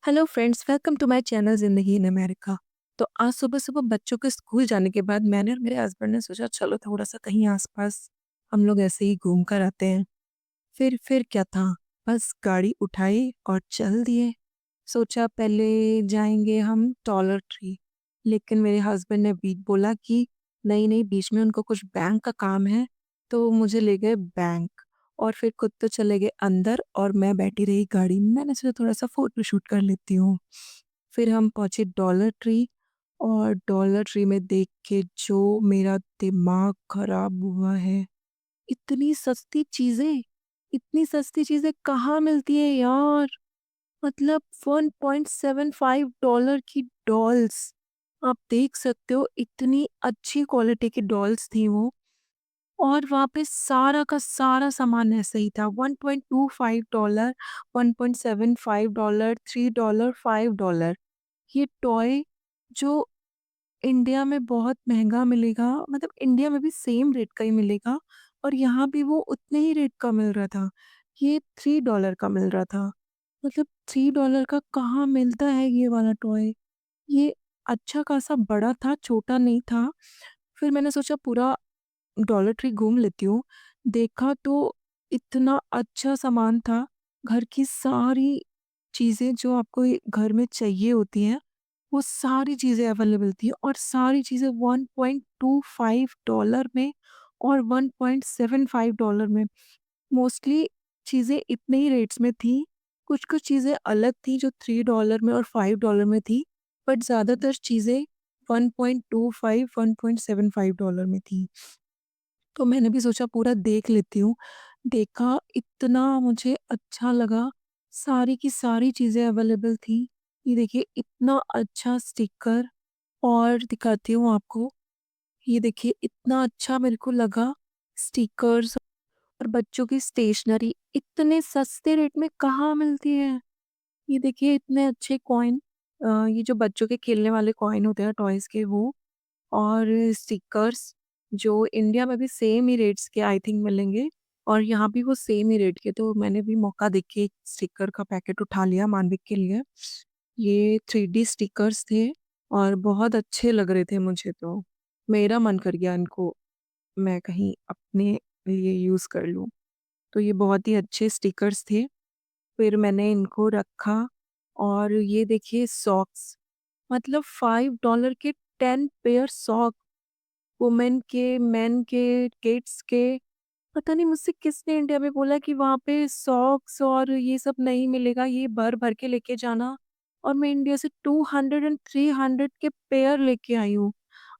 Hello friends, welcome to my channel ज़िंदगी in America. तो आज सुबह-सुबह बच्चों के स्कूल जाने के बाद मैंने और मेरे हस्बैंड ने सोचा चलो थोड़ा-सा कहीं आस-पास हम लोग ऐसे ही घूम कर आते हैं। फिर क्या था, बस गाड़ी उठाई और चल दिए। सोचा पहले जाएँगे हम डॉलर ट्री, लेकिन मेरे हस्बैंड ने बोला कि नहीं-नहीं बीच में उनको कुछ बैंक का काम है, तो वो मुझे ले गए बैंक और फिर खुद तो चले गए अंदर और मैं बैठी रही गाड़ी में। मैंने सोचा थोड़ा-सा फ़ोटो शूट कर लेती हूँ। फिर हम पहुँचे डॉलर ट्री और डॉलर ट्री में देख के जो मेरा दिमाग खराब हुआ है। इतनी सस्ती चीज़ें, इतनी सस्ती चीज़ें कहाँ मिलती हैं यार? मतलब $1.75 की डॉल्स। आप देख सकते हो इतनी अच्छी क्वालिटी की डॉल्स थी वो और वहाँ पे सारा का सारा सामान ऐसा ही था। $1.25, $1.75, $3, $5। ये टॉय जो इंडिया में बहुत महँगा मिलेगा, मतलब इंडिया में भी सेम रेट का ही मिलेगा और यहाँ भी वो उतने ही रेट का मिल रहा था। ये $3 का मिल रहा था। मतलब $3 का कहाँ मिलता है ये वाला टॉय? ये अच्छा खासा बड़ा था, छोटा नहीं था। फिर मैंने सोचा पूरा डॉलर ट्री घूम लेती हूँ। देखा तो इतना अच्छा सामान था, घर की सारी चीज़ें जो आपको ये घर में चाहिए होती हैं, वो सारी चीज़ें अवेलेबल थी और सारी चीज़ें $1.25 में और $1.75 में। मोस्टली चीज़ें इतने ही रेट्स में थी। कुछ-कुछ चीज़ें अलग थी जो $3 में और $5 में थी, बट ज़्यादातर चीज़ें 1.25 $1.75 में थी। तो मैंने भी सोचा पूरा देख लेती हूँ। देखा इतना मुझे अच्छा लगा, सारी की सारी चीज़ें अवेलेबल थी। ये देखिए इतना अच्छा स्टिकर और दिखाती हूँ आपको। ये देखिए इतना अच्छा मेरे को लगा स्टिकर्स और बच्चों की स्टेशनरी इतने सस्ते रेट में कहाँ मिलती है। ये देखिए इतने अच्छे कॉइन, ये जो बच्चों के खेलने वाले कॉइन होते हैं टॉयज़ के वो और स्टिकर्स जो इंडिया में भी सेम ही रेट्स के आई थिंक मिलेंगे और यहाँ भी वो सेम ही रेट के, तो मैंने भी मौका देख के एक स्टिकर का पैकेट उठा लिया मानविक के लिए। ये 3D स्टिकर्स थे और बहुत अच्छे लग रहे थे मुझे तो। मेरा मन कर गया इनको मैं कहीं अपने लिए यूज़ कर लूँ। तो ये बहुत ही अच्छे स्टिकर्स थे। फिर मैंने इनको रखा और ये देखिए सॉक्स, मतलब $5 के 10 पेयर सॉक्स, वुमेन के, मेन के, किड्स के। पता नहीं मुझसे किसने इंडिया में बोला कि वहाँ पे सॉक्स और ये सब नहीं मिलेगा, ये भर-भर के लेके जाना और मैं इंडिया से 200 एंड 300 के पेयर लेके आई हूँ।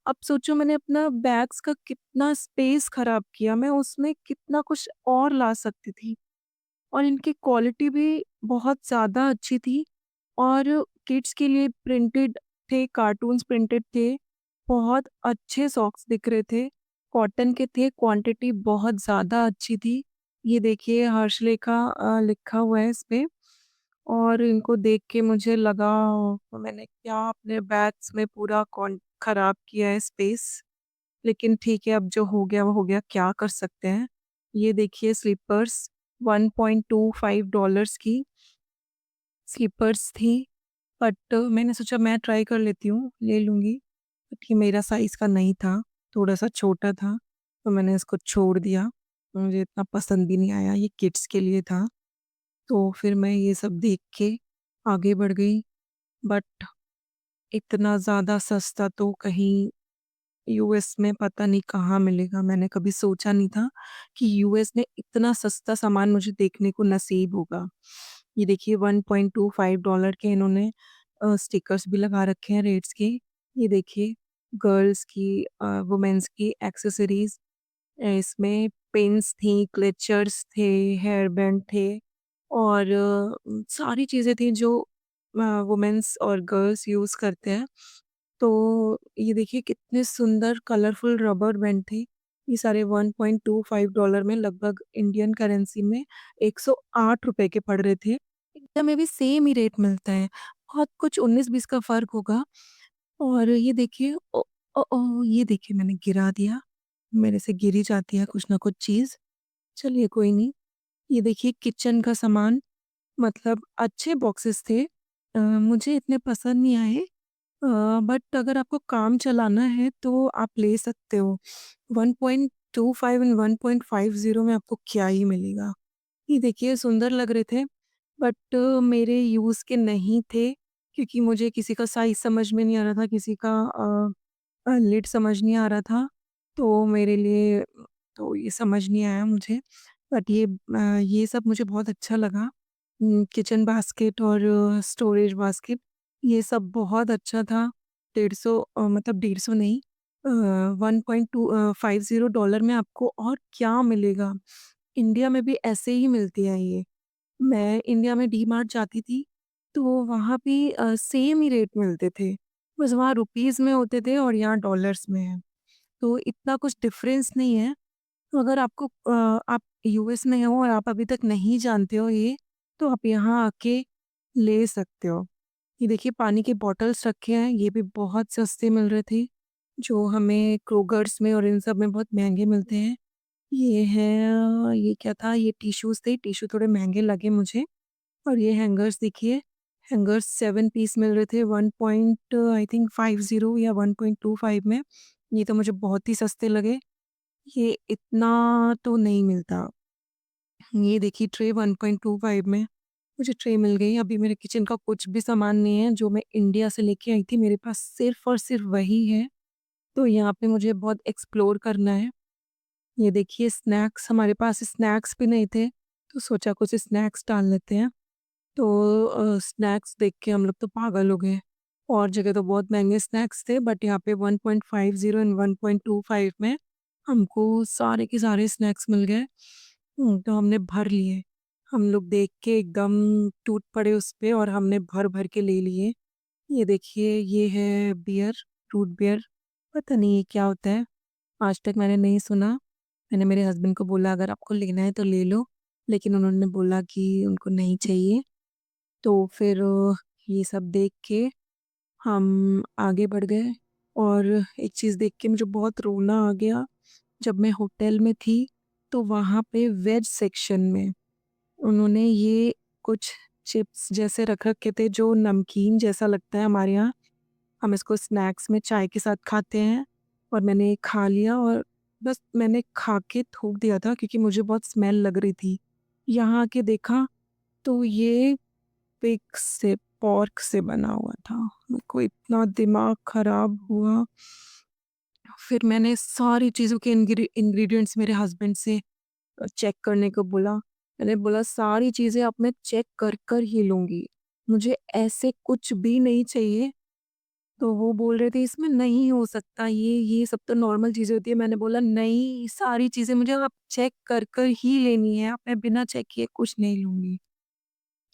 अब सोचो मैंने अपना बैग्स का कितना स्पेस खराब किया, मैं उसमें कितना कुछ और ला सकती थी और इनकी क्वालिटी भी बहुत ज़्यादा अच्छी थी और किड्स के लिए प्रिंटेड थे, कार्टून्स प्रिंटेड थे। बहुत अच्छे सॉक्स दिख रहे थे, कॉटन के थे, क्वांटिटी बहुत ज़्यादा अच्छी थी। ये देखिए हर्षलेखा लिखा हुआ है इस पे और इनको देख के मुझे लगा मैंने क्या अपने बैग्स में पूरा कॉन खराब किया है स्पेस। लेकिन ठीक है अब जो हो गया वो हो गया, क्या कर सकते हैं। ये देखिए स्लीपर्स $1.25 की स्लीपर्स थी, बट मैंने सोचा मैं ट्राई कर लेती हूँ, ले लूँगी। बट ये मेरा साइज़ का नहीं था, थोड़ा-सा छोटा था, तो मैंने इसको छोड़ दिया। मुझे इतना पसंद भी नहीं आया, ये किड्स के लिए था। तो फिर मैं ये सब देख के आगे बढ़ गई, बट इतना ज़्यादा सस्ता तो कहीं यूएस में पता नहीं कहाँ मिलेगा। मैंने कभी सोचा नहीं था कि यूएस में इतना सस्ता सामान मुझे देखने को नसीब होगा। ये देखिए $1.25 के इन्होंने स्टिकर्स भी लगा रखे हैं रेट्स के। ये देखिए गर्ल्स की वुमेन्स की एक्सेसरीज़, इसमें पिन्स थी, क्लचर्स थे, हेयर बैंड थे और सारी चीज़ें थी जो वुमेन्स और गर्ल्स यूज़ करते हैं। तो ये देखिए कितने सुंदर कलरफुल रबर बैंड थे। ये सारे $1.25 में लगभग इंडियन करेंसी में ₹108 के पड़ रहे थे। इंडिया में भी सेम ही रेट मिलता है। बहुत कुछ 19-20 का फ़र्क होगा और ये देखिए ये देखिए मैंने गिरा दिया। मेरे से गिर ही जाती है कुछ ना कुछ चीज़। चलिए कोई नहीं। ये देखिए किचन का सामान, मतलब अच्छे बॉक्सेस थे, मुझे इतने पसंद नहीं आए। बट अगर आपको काम चलाना है तो आप ले सकते हो। 1.25 एंड 1.50 में आपको क्या ही मिलेगा। ये देखिए सुंदर लग रहे थे, बट मेरे यूज़ के नहीं थे, क्योंकि मुझे किसी का साइज़ समझ में नहीं आ रहा था, किसी का लिड समझ नहीं आ रहा था। तो मेरे लिए तो ये समझ नहीं आया मुझे। बट ये सब मुझे बहुत अच्छा लगा। किचन बास्केट और स्टोरेज बास्केट, ये सब बहुत अच्छा था। 150 मतलब 150 नहीं, 50 में आपको और क्या मिलेगा? इंडिया में भी ऐसे ही मिलती है ये। मैं इंडिया में डीमार्ट जाती थी, तो वहाँ भी सेम ही रेट मिलते थे। बस वहाँ रुपीज़ में होते थे और यहाँ डॉलर्स में है। तो इतना कुछ डिफ़रेंस नहीं है। तो अगर आप यूएस में हो और आप अभी तक नहीं जानते हो ये, तो आप यहाँ आके ले सकते हो। ये देखिए पानी के बॉटल्स रखे हैं, ये भी बहुत सस्ते मिल रहे थे, जो हमें क्रोगर्स में और इन सब में बहुत महँगे मिलते हैं। ये है ये क्या था? ये टिश्यूज़ थे, टिश्यू थोड़े महँगे लगे मुझे। और ये हैंगर्स देखिए, हैंगर्स 7 पीस मिल रहे थे 1 पॉइंट आई थिंक 50 या 1.25 में। ये तो मुझे बहुत ही सस्ते लगे। ये इतना तो नहीं मिलता। ये देखिए ट्रे 1.25 में मुझे ट्रे मिल गई। अभी मेरे किचन का कुछ भी सामान नहीं है, जो मैं इंडिया से लेके आई थी, मेरे पास सिर्फ़ और सिर्फ़ वही है। तो यहाँ पे मुझे बहुत एक्सप्लोर करना है। ये देखिए स्नैक्स, हमारे पास स्नैक्स भी नहीं थे, तो सोचा कुछ स्नैक्स डाल लेते हैं। तो स्नैक्स देख के हम लोग तो पागल हो गए। और जगह तो बहुत महँगे स्नैक्स थे, बट यहाँ पे 1.50 एंड 1.25 में हमको सारे के सारे स्नैक्स मिल गए। तो हमने भर लिए। हम लोग देख के एकदम टूट पड़े उस पे और हमने भर-भर के ले लिए। ये देखिए ये है बियर, रूट बियर, पता नहीं ये क्या होता है? आज तक मैंने नहीं सुना। मैंने मेरे हस्बैंड को बोला अगर आपको लेना है तो ले लो, लेकिन उन्होंने बोला कि उनको नहीं चाहिए। तो फिर ये सब देख के हम आगे बढ़ गए और एक चीज़ देख के मुझे बहुत रोना आ गया। जब मैं होटल में थी, तो वहाँ पे वेज सेक्शन में उन्होंने ये कुछ चिप्स जैसे रख रखे थे जो नमकीन जैसा लगता है हमारे यहाँ। हम इसको स्नैक्स में चाय के साथ खाते हैं और मैंने खा लिया और बस मैंने खा के थूक दिया था, क्योंकि मुझे बहुत स्मेल लग रही थी। यहाँ आके देखा तो ये पिग से पोर्क से बना हुआ था। मेरे को इतना दिमाग खराब हुआ। फिर मैंने सारी चीज़ों के इंग्रीडिएंट्स मेरे हस्बैंड से चेक करने को बोला। मैंने बोला सारी चीज़ें अब मैं चेक कर कर ही लूँगी। मुझे ऐसे कुछ भी नहीं चाहिए। तो वो बोल रहे थे इसमें नहीं हो सकता, ये सब तो नॉर्मल चीज़ें होती है। मैंने बोला नहीं, सारी चीज़ें मुझे अब चेक कर कर ही लेनी है। अब मैं बिना चेक किए कुछ नहीं लूँगी।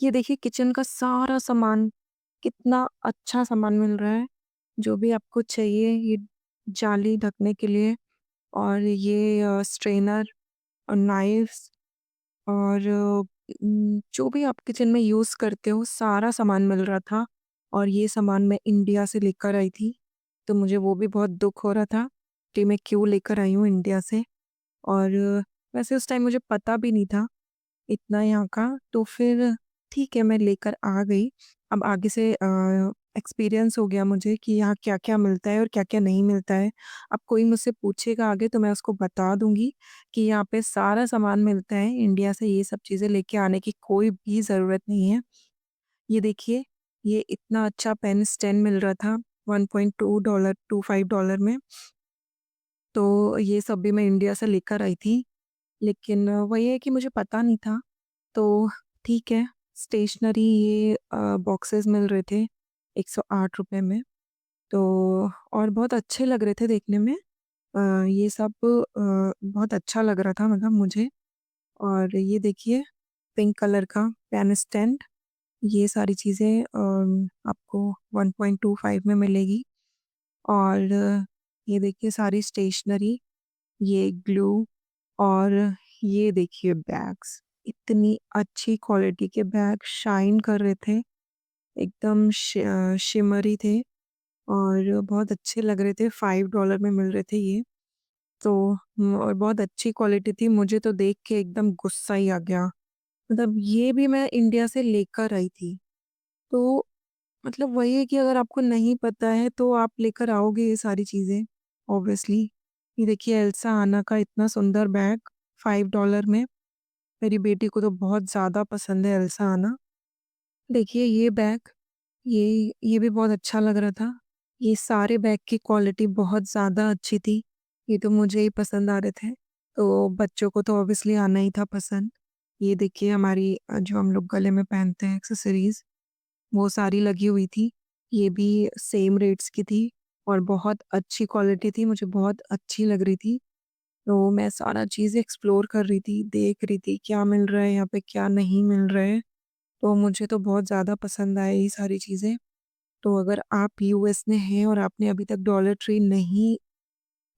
ये देखिए किचन का सारा सामान, कितना अच्छा सामान मिल रहा है। जो भी आपको चाहिए, ये जाली ढकने के लिए और ये स्ट्रेनर और नाइफ़्स और जो भी आप किचन में यूज़ करते हो सारा सामान मिल रहा था। और ये सामान मैं इंडिया से लेकर आई थी, तो मुझे वो भी बहुत दुःख हो रहा था कि मैं क्यों लेकर आई हूँ इंडिया से। और वैसे उस टाइम मुझे पता भी नहीं था इतना यहाँ का, तो फिर ठीक है मैं लेकर आ गई। अब आगे से एक्सपीरियंस हो गया मुझे कि यहाँ क्या-क्या मिलता है और क्या-क्या नहीं मिलता है। अब कोई मुझसे पूछेगा आगे तो मैं उसको बता दूँगी कि यहाँ पे सारा सामान मिलता है, इंडिया से ये सब चीज़ें लेके आने की कोई भी ज़रूरत नहीं है। ये देखिए, ये इतना अच्छा पेन स्टैंड मिल रहा था 1.2 $25 में, तो ये सब भी मैं इंडिया से लेकर आई थी। लेकिन वही है कि मुझे पता नहीं था। तो ठीक है, स्टेशनरी ये बॉक्सेस मिल रहे थे ₹108 में। तो और बहुत अच्छे लग रहे थे देखने में। ये सब बहुत अच्छा लग रहा था मतलब मुझे। और ये देखिए पिंक कलर का पेन स्टैंड, ये सारी चीज़ें आपको 1.25 में मिलेगी। और ये देखिए सारी स्टेशनरी, ये ग्लू और ये देखिए बैग्स, इतनी अच्छी क्वालिटी के बैग शाइन कर रहे थे, एकदम शिमरी थे और बहुत अच्छे लग रहे थे, $5 में मिल रहे थे ये। तो और बहुत अच्छी क्वालिटी थी, मुझे तो देख के एकदम गुस्सा ही आ गया। मतलब ये भी मैं इंडिया से लेकर आई थी। तो मतलब वही है कि अगर आपको नहीं पता है तो आप लेकर आओगे ये सारी चीज़ें ऑब्वियसली। ये देखिए एल्सा आना का इतना सुंदर बैग $5 में, मेरी बेटी को तो बहुत ज़्यादा पसंद है एल्सा आना। देखिए ये बैग, ये भी बहुत अच्छा लग रहा था। ये सारे बैग की क्वालिटी बहुत ज़्यादा अच्छी थी। ये तो मुझे ही पसंद आ रहे थे। तो बच्चों को तो ऑब्वियसली आना ही था पसंद। ये देखिए हमारी जो हम लोग गले में पहनते हैं एक्सेसरीज़, वो सारी लगी हुई थी। ये भी सेम रेट्स की थी और बहुत अच्छी क्वालिटी थी, मुझे बहुत अच्छी लग रही थी। तो मैं सारा चीज़ एक्सप्लोर कर रही थी, देख रही थी क्या मिल रहा है यहाँ पे, क्या नहीं मिल रहा है। तो मुझे तो बहुत ज़्यादा पसंद आए ये सारी चीज़ें। तो अगर आप यूएस में हैं और आपने अभी तक डॉलर ट्री नहीं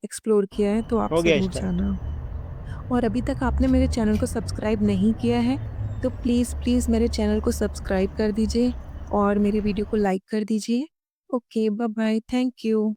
एक्सप्लोर किया है, तो आप हो गया ज़रूर स्टार्ट। जाना। और अभी तक आपने मेरे चैनल को सब्सक्राइब नहीं किया है, तो प्लीज़, प्लीज़ मेरे चैनल को सब्सक्राइब कर दीजिए और मेरे वीडियो को लाइक कर दीजिए। Okay, bye-bye, thank you.